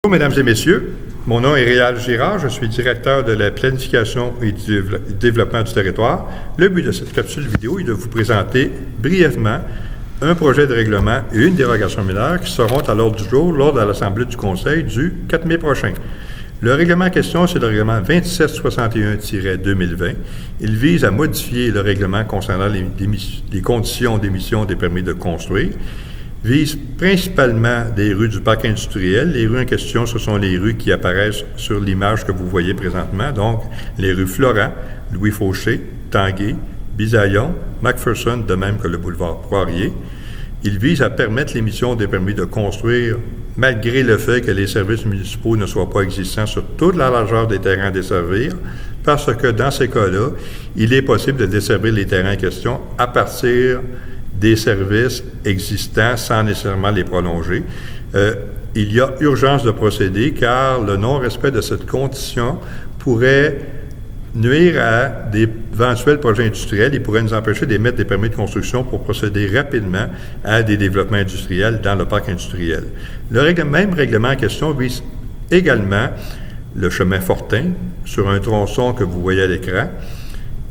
Bonjour, mesdames et messieurs. Mon nom est Réal Girard. Je suis directeur de la planification et du développement du territoire. Le but de cette capsule vidéo est de vous présenter brièvement un projet de règlement et une dérogation mineure qui seront à l'ordre du jour lors de l'Assemblée du Conseil du 4 mai prochain. Le règlement en question, c'est le règlement 2761-2020. Il vise à modifier le règlement concernant les conditions d'émission des permis de construire. Vise principalement des rues du parc industriel. Les rues en question, ce sont les rues qui apparaissent sur l'image que vous voyez présentement, donc les rues Florent, Louis-Fauché, Tanguay, Bisaillon, McPherson, de même que le boulevard Poirier. Il vise à permettre l'émission des permis de construire malgré le fait que les services municipaux ne soient pas existants sur toute la largeur des terrains à desservir, parce que dans ces cas-là, il est possible de desservir les terrains en question à partir des services existants sans nécessairement les prolonger. Il y a urgence de procéder car le non-respect de cette condition pourrait nuire à d'éventuels projets industriels. Il pourrait nous empêcher d'émettre des permis de construction pour procéder rapidement à des développements industriels dans le parc industriel. Même règlement en question vise également le chemin Fortin sur un tronçon que vous voyez à l'écran,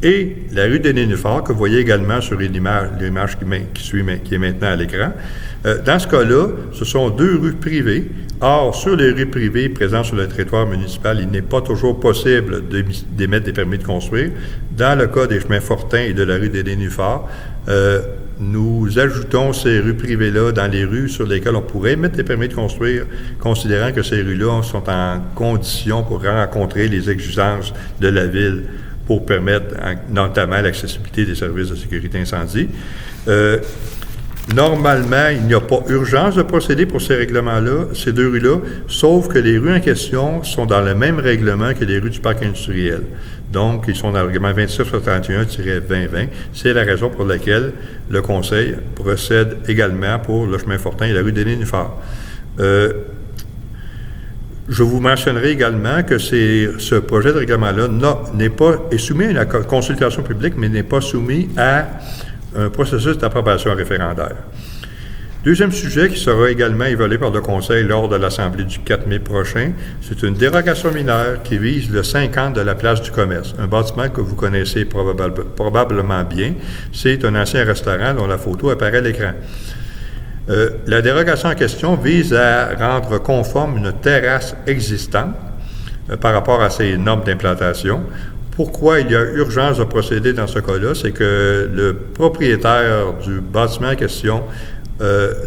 et la rue des Nénuphars, que vous voyez également sur l'image qui est maintenant à l'écran. Dans ce cas-là, ce sont deux rues privées. Or, sur les rues privées présentes sur le territoire municipal, il n'est pas toujours possible d'émettre des permis de construire. Dans le cas des chemins Fortin et de la rue des Nénuphars, nous ajoutons ces rues privées-là dans les rues sur lesquelles on pourrait émettre des permis de construire, considérant que ces rues-là sont en condition pour rencontrer les exigences de la ville, pour permettre notamment l'accessibilité des services de sécurité incendie. Normalement, il n'y a pas urgence de procéder pour ces règlements-là, ces deux rues-là, sauf que les rues en question sont dans le même règlement que les rues du parc industriel. Donc, ils sont dans le règlement 2761-2020. C'est la raison pour laquelle le Conseil procède également pour le chemin Fortin et la rue des Nénuphars. Je vous mentionnerai également que ce projet de règlement-là est soumis à une consultation publique, mais n'est pas soumis à un processus d'approbation référendaire. Deuxième sujet qui sera également évalué par le Conseil lors de l'Assemblée du 4 mai prochain, c'est une dérogation mineure qui vise le 50 de la place du commerce, un bâtiment que vous connaissez probablement bien. C'est un ancien restaurant dont la photo apparaît à l'écran. La dérogation en question vise à rendre conforme une terrasse existante par rapport à ces normes d'implantation. Pourquoi il y a urgence de procéder dans ce cas-là? C'est que le propriétaire du bâtiment en question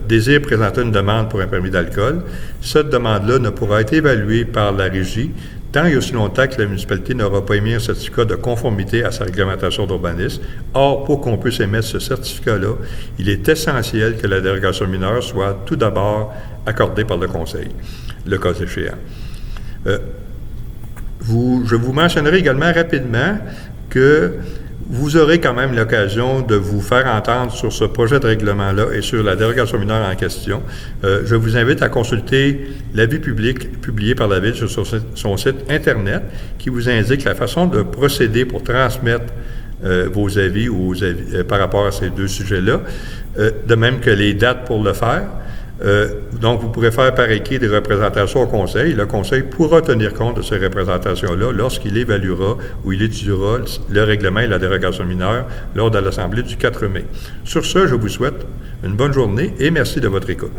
désire présenter une demande pour un permis d'alcool. Cette demande-là ne pourra être évaluée par la régie tant et aussi longtemps que la municipalité n'aura pas émis un certificat de conformité à sa réglementation d'urbanisme. Or, pour qu'on puisse émettre ce certificat-là, il est essentiel que la dérogation mineure soit tout d'abord accordée par le Conseil, le cas échéant. Je vous mentionnerai également rapidement que vous aurez quand même l'occasion de vous faire entendre sur ce projet de règlement-là et sur la dérogation mineure en question. Je vous invite à consulter l'avis public publié par la Ville sur son site Internet qui vous indique la façon de procéder pour transmettre vos avis par rapport à ces deux sujets-là, de même que les dates pour le faire. Donc, vous pourrez faire par écrit des représentations au Conseil. Le Conseil pourra tenir compte de ces représentations-là lorsqu'il évaluera ou il étudiera le règlement et la dérogation mineure lors de l'Assemblée du 4 mai. Sur ce, je vous souhaite une bonne journée et merci de votre écoute.